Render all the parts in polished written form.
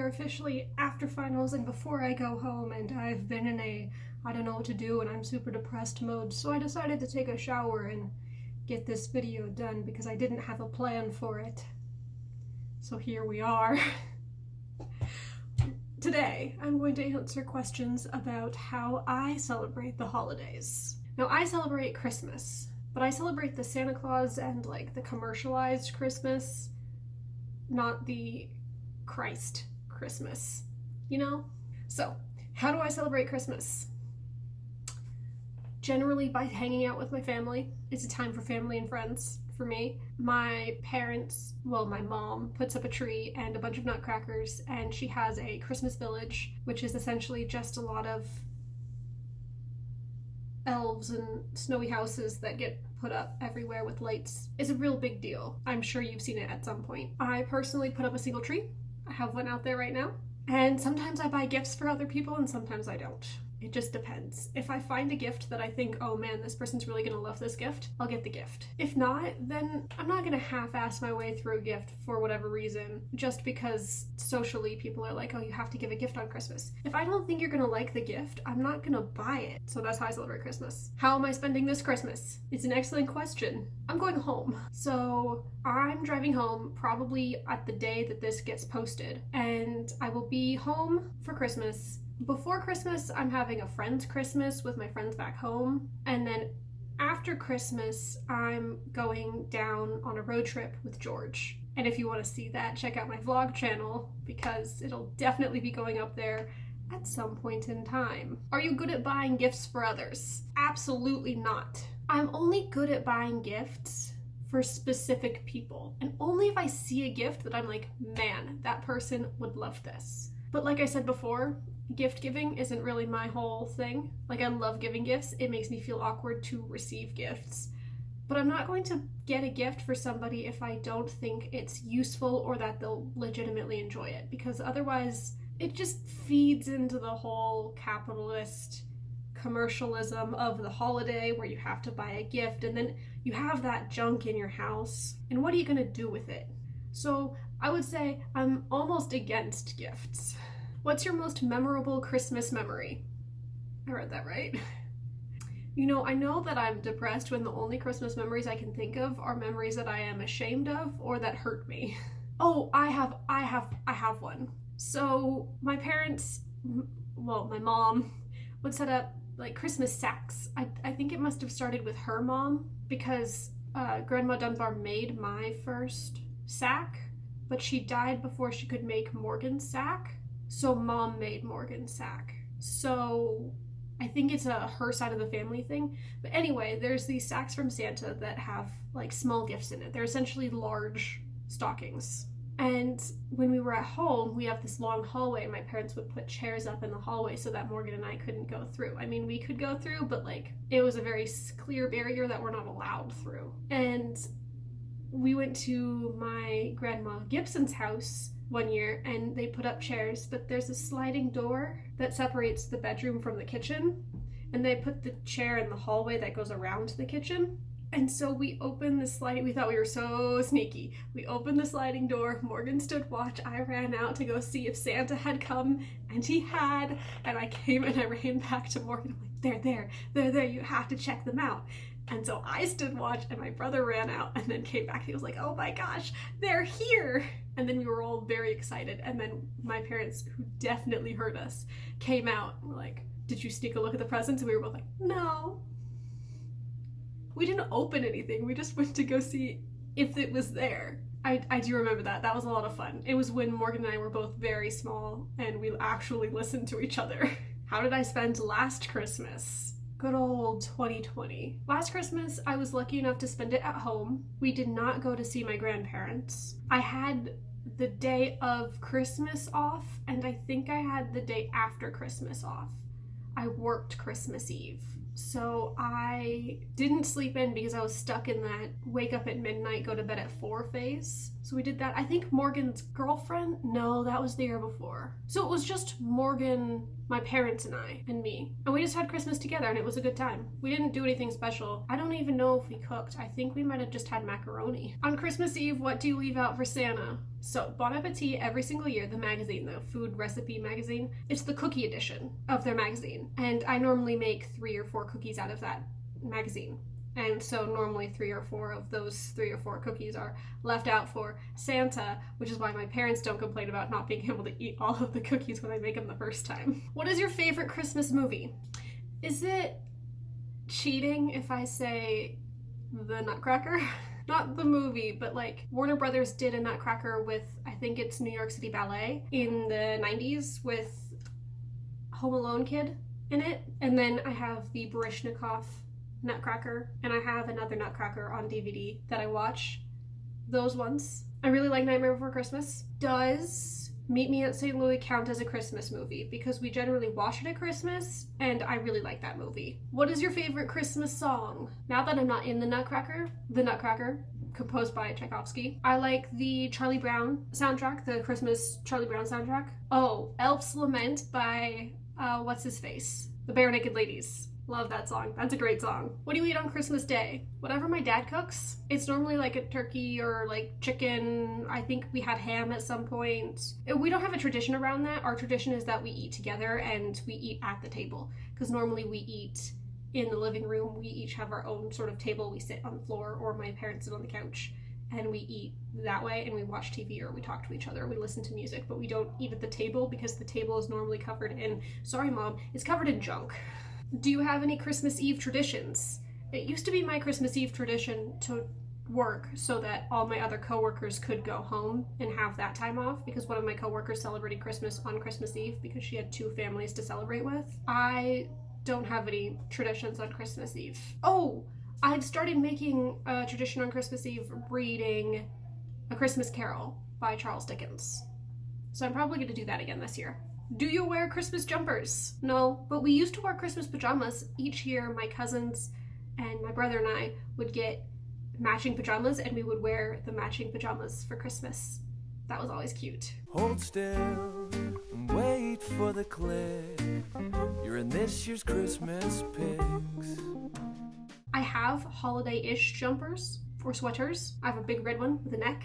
are officially after finals and before I go home, and I've been in a I don't know what to do and I'm super depressed mode, so I decided to take a shower and get this video done because I didn't have a plan for it. So here we are. Today, I'm going to answer questions about how I celebrate the holidays. Now, I celebrate Christmas, but I celebrate the Santa Claus and like the commercialized Christmas, not the Christ Christmas, you know? So, how do I celebrate Christmas? Generally by hanging out with my family. It's a time for family and friends for me. My parents, well, my mom puts up a tree and a bunch of nutcrackers, and she has a Christmas village, which is essentially just a lot of elves and snowy houses that get put up everywhere with lights. It's a real big deal. I'm sure you've seen it at some point. I personally put up a single tree. I have one out there right now. And sometimes I buy gifts for other people and sometimes I don't. It just depends. If I find a gift that I think, oh man, this person's really gonna love this gift, I'll get the gift. If not, then I'm not gonna half-ass my way through a gift for whatever reason, just because socially people are like, oh, you have to give a gift on Christmas. If I don't think you're gonna like the gift, I'm not gonna buy it. So that's how I celebrate Christmas. How am I spending this Christmas? It's an excellent question. I'm going home. So I'm driving home probably at the day that this gets posted, and I will be home for Christmas. Before Christmas, I'm having a friend's Christmas with my friends back home, and then after Christmas, I'm going down on a road trip with George. And if you want to see that, check out my vlog channel, because it'll definitely be going up there at some point in time. Are you good at buying gifts for others? Absolutely not. I'm only good at buying gifts for specific people, and only if I see a gift that I'm like, man, that person would love this. But like I said before, gift giving isn't really my whole thing. Like, I love giving gifts. It makes me feel awkward to receive gifts. But I'm not going to get a gift for somebody if I don't think it's useful or that they'll legitimately enjoy it, because otherwise it just feeds into the whole capitalist commercialism of the holiday where you have to buy a gift and then you have that junk in your house. And what are you going to do with it? So I would say I'm almost against gifts. What's your most memorable Christmas memory? I read that right. You know, I know that I'm depressed when the only Christmas memories I can think of are memories that I am ashamed of or that hurt me. Oh, I have one. So my parents, well, my mom would set up like Christmas sacks. I think it must have started with her mom, because Grandma Dunbar made my first sack, but she died before she could make Morgan's sack. So mom made Morgan's sack. So I think it's a her side of the family thing. But anyway, there's these sacks from Santa that have like small gifts in it. They're essentially large stockings. And when we were at home, we have this long hallway, and my parents would put chairs up in the hallway so that Morgan and I couldn't go through. I mean, we could go through, but like it was a very clear barrier that we're not allowed through. And we went to my grandma Gibson's house one year and they put up chairs, but there's a sliding door that separates the bedroom from the kitchen, and they put the chair in the hallway that goes around the kitchen. And so we opened the sliding, we thought we were so sneaky. We opened the sliding door, Morgan stood watch, I ran out to go see if Santa had come, and he had, and I came and I ran back to Morgan, I'm like, they're there, you have to check them out. And so I stood watch and my brother ran out and then came back. He was like, oh my gosh, they're here. And then we were all very excited. And then my parents, who definitely heard us, came out and were like, did you sneak a look at the presents? And we were both like, no. We didn't open anything. We just went to go see if it was there. I do remember that. That was a lot of fun. It was when Morgan and I were both very small and we actually listened to each other. How did I spend last Christmas? Good old 2020. Last Christmas, I was lucky enough to spend it at home. We did not go to see my grandparents. I had the day of Christmas off, and I think I had the day after Christmas off. I worked Christmas Eve. So I didn't sleep in because I was stuck in that wake up at midnight, go to bed at 4 phase. So we did that. I think Morgan's girlfriend, no, that was the year before. So it was just Morgan, my parents and I, and me. And we just had Christmas together and it was a good time. We didn't do anything special. I don't even know if we cooked. I think we might have just had macaroni. On Christmas Eve, what do you leave out for Santa? So Bon Appetit, every single year, the magazine, the food recipe magazine, it's the cookie edition of their magazine. And I normally make 3 or 4 cookies out of that magazine. And so normally 3 or 4 of those 3 or 4 cookies are left out for Santa, which is why my parents don't complain about not being able to eat all of the cookies when I make them the first time. What is your favorite Christmas movie? Is it cheating if I say The Nutcracker? Not the movie, but like Warner Brothers did a Nutcracker with, I think it's New York City Ballet in the 90s with Home Alone kid in it. And then I have the Baryshnikov Nutcracker, and I have another Nutcracker on DVD that I watch. Those ones. I really like Nightmare Before Christmas. Does Meet Me at St. Louis count as a Christmas movie? Because we generally watch it at Christmas, and I really like that movie. What is your favorite Christmas song? Now that I'm not in The Nutcracker, composed by Tchaikovsky, I like the Charlie Brown soundtrack, the Christmas Charlie Brown soundtrack. Oh, Elf's Lament by, what's his face? The Bare Naked Ladies. Love that song. That's a great song. What do you eat on Christmas Day? Whatever my dad cooks. It's normally like a turkey or like chicken. I think we had ham at some point. We don't have a tradition around that. Our tradition is that we eat together and we eat at the table. Because normally we eat in the living room. We each have our own sort of table. We sit on the floor or my parents sit on the couch. And we eat that way, and we watch TV or we talk to each other, we listen to music, but we don't eat at the table because the table is normally covered in, sorry mom, it's covered in junk. Do you have any Christmas Eve traditions? It used to be my Christmas Eve tradition to work so that all my other coworkers could go home and have that time off, because one of my coworkers celebrated Christmas on Christmas Eve because she had 2 families to celebrate with. I don't have any traditions on Christmas Eve. Oh, I've started making a tradition on Christmas Eve reading A Christmas Carol by Charles Dickens. So I'm probably going to do that again this year. Do you wear Christmas jumpers? No, but we used to wear Christmas pajamas. Each year, my cousins and my brother and I would get matching pajamas, and we would wear the matching pajamas for Christmas. That was always cute. Hold still and wait for the click. You're in this year's Christmas pics. I have holiday-ish jumpers or sweaters. I have a big red one with a neck,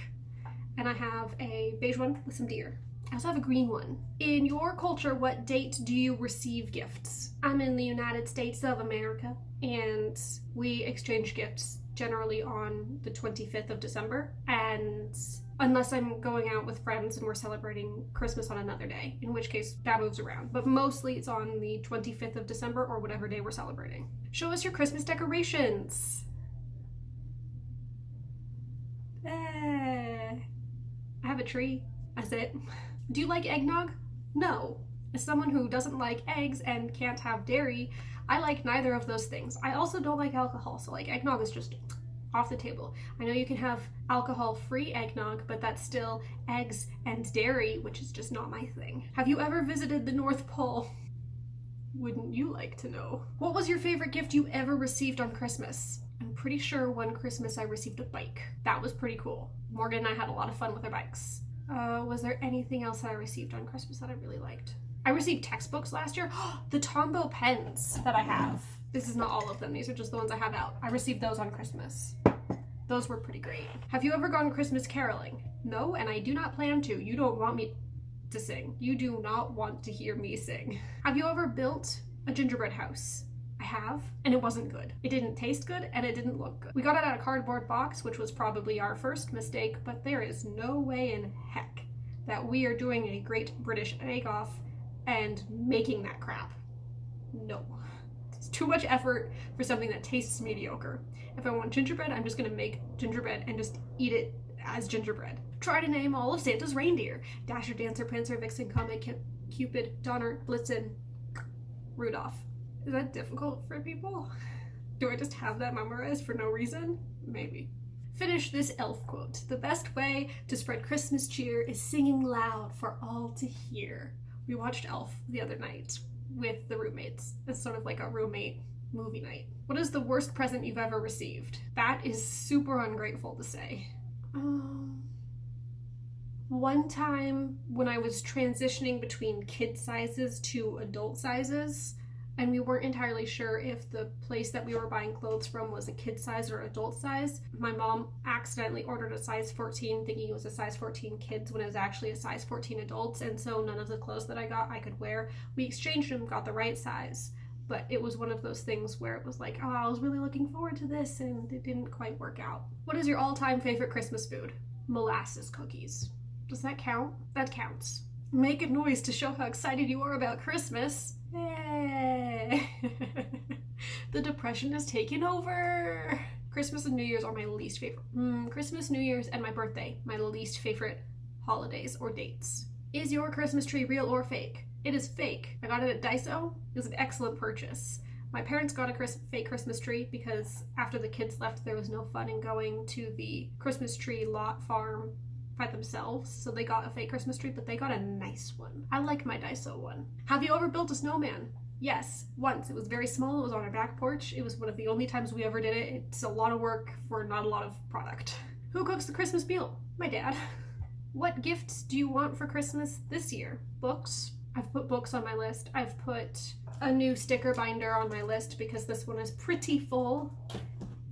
and I have a beige one with some deer. I also have a green one. In your culture, what date do you receive gifts? I'm in the United States of America, and we exchange gifts generally on the 25th of December, and unless I'm going out with friends and we're celebrating Christmas on another day, in which case that moves around. But mostly it's on the 25th of December or whatever day we're celebrating. Show us your Christmas decorations. I have a tree. That's it. Do you like eggnog? No. As someone who doesn't like eggs and can't have dairy, I like neither of those things. I also don't like alcohol, so like eggnog is just off the table. I know you can have alcohol-free eggnog, but that's still eggs and dairy, which is just not my thing. Have you ever visited the North Pole? Wouldn't you like to know? What was your favorite gift you ever received on Christmas? I'm pretty sure one Christmas I received a bike. That was pretty cool. Morgan and I had a lot of fun with our bikes. Was there anything else that I received on Christmas that I really liked? I received textbooks last year. The Tombow pens that I have. This is not all of them. These are just the ones I have out. I received those on Christmas. Those were pretty great. Have you ever gone Christmas caroling? No, and I do not plan to. You don't want me to sing. You do not want to hear me sing. Have you ever built a gingerbread house? I have, and it wasn't good. It didn't taste good, and it didn't look good. We got it out of a cardboard box, which was probably our first mistake, but there is no way in heck that we are doing a Great British Bake Off and making that crap. No. It's too much effort for something that tastes mediocre. If I want gingerbread, I'm just gonna make gingerbread and just eat it as gingerbread. Try to name all of Santa's reindeer. Dasher, Dancer, Prancer, Vixen, Comet, Cupid, Donner, Blitzen, Rudolph. Is that difficult for people? Do I just have that memorized for no reason? Maybe. Finish this elf quote. The best way to spread Christmas cheer is singing loud for all to hear. We watched Elf the other night with the roommates. It's sort of like a roommate movie night. What is the worst present you've ever received? That is super ungrateful to say. One time when I was transitioning between kid sizes to adult sizes, and we weren't entirely sure if the place that we were buying clothes from was a kid size or adult size, my mom accidentally ordered a size 14 thinking it was a size 14 kids when it was actually a size 14 adults, and so none of the clothes that I got I could wear. We exchanged them, got the right size, but it was one of those things where it was like, oh, I was really looking forward to this and it didn't quite work out. What is your all-time favorite Christmas food? Molasses cookies. Does that count? That counts. Make a noise to show how excited you are about Christmas. Yay! The depression has taken over. Christmas and New Year's are my least favorite. Christmas, New Year's, and my birthday, my least favorite holidays or dates. Is your Christmas tree real or fake? It is fake. I got it at Daiso. It was an excellent purchase. My parents got a fake Christmas tree because after the kids left, there was no fun in going to the Christmas tree lot farm by themselves, so they got a fake Christmas tree, but they got a nice one. I like my Daiso one. Have you ever built a snowman? Yes, once. It was very small. It was on our back porch. It was one of the only times we ever did it. It's a lot of work for not a lot of product. Who cooks the Christmas meal? My dad. What gifts do you want for Christmas this year? Books. I've put books on my list. I've put a new sticker binder on my list because this one is pretty full.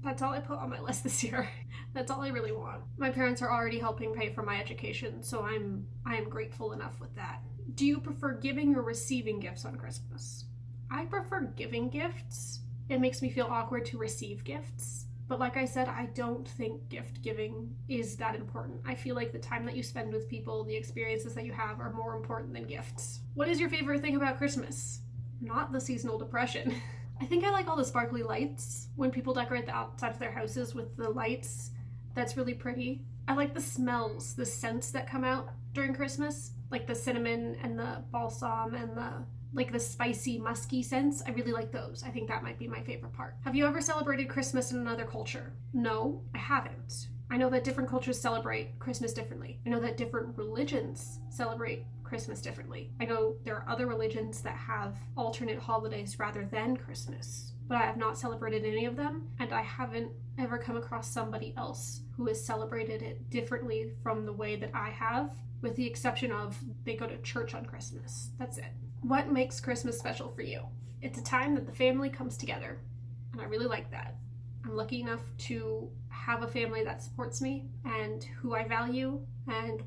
That's all I put on my list this year. That's all I really want. My parents are already helping pay for my education, so I am grateful enough with that. Do you prefer giving or receiving gifts on Christmas? I prefer giving gifts. It makes me feel awkward to receive gifts. But like I said, I don't think gift giving is that important. I feel like the time that you spend with people, the experiences that you have are more important than gifts. What is your favorite thing about Christmas? Not the seasonal depression. I think I like all the sparkly lights. When people decorate the outside of their houses with the lights, that's really pretty. I like the smells, the scents that come out during Christmas, like the cinnamon and the balsam and the spicy, musky scents. I really like those. I think that might be my favorite part. Have you ever celebrated Christmas in another culture? No, I haven't. I know that different cultures celebrate Christmas differently. I know that different religions celebrate Christmas differently. I know there are other religions that have alternate holidays rather than Christmas, but I have not celebrated any of them, and I haven't ever come across somebody else who has celebrated it differently from the way that I have, with the exception of they go to church on Christmas. That's it. What makes Christmas special for you? It's a time that the family comes together, and I really like that. I'm lucky enough to have a family that supports me and who I value, and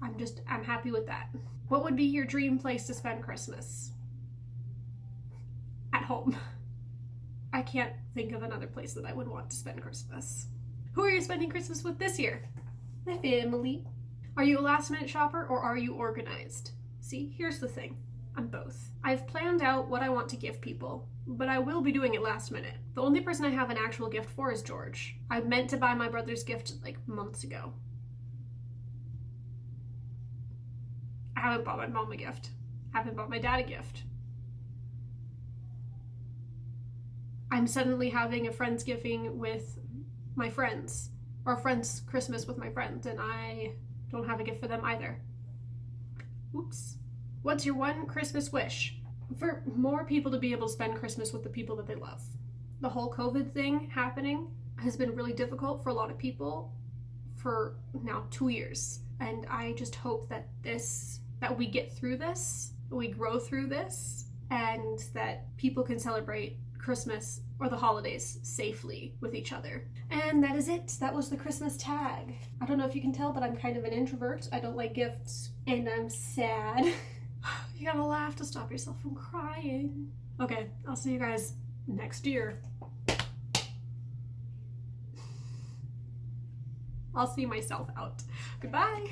I'm happy with that. What would be your dream place to spend Christmas? At home. I can't think of another place that I would want to spend Christmas. Who are you spending Christmas with this year? My family. Are you a last minute shopper or are you organized? See, here's the thing. I'm both. I've planned out what I want to give people, but I will be doing it last minute. The only person I have an actual gift for is George. I meant to buy my brother's gift like months ago. I haven't bought my mom a gift. I haven't bought my dad a gift. I'm suddenly having a Friendsgiving with my friends, or Friends Christmas with my friends, and I don't have a gift for them either. Oops. What's your one Christmas wish? For more people to be able to spend Christmas with the people that they love. The whole COVID thing happening has been really difficult for a lot of people for now 2 years. And I just hope that we get through this, we grow through this, and that people can celebrate Christmas or the holidays safely with each other. And that is it. That was the Christmas tag. I don't know if you can tell, but I'm kind of an introvert. I don't like gifts, and I'm sad. You gotta laugh to stop yourself from crying. Okay, I'll see you guys next year. I'll see myself out. Goodbye.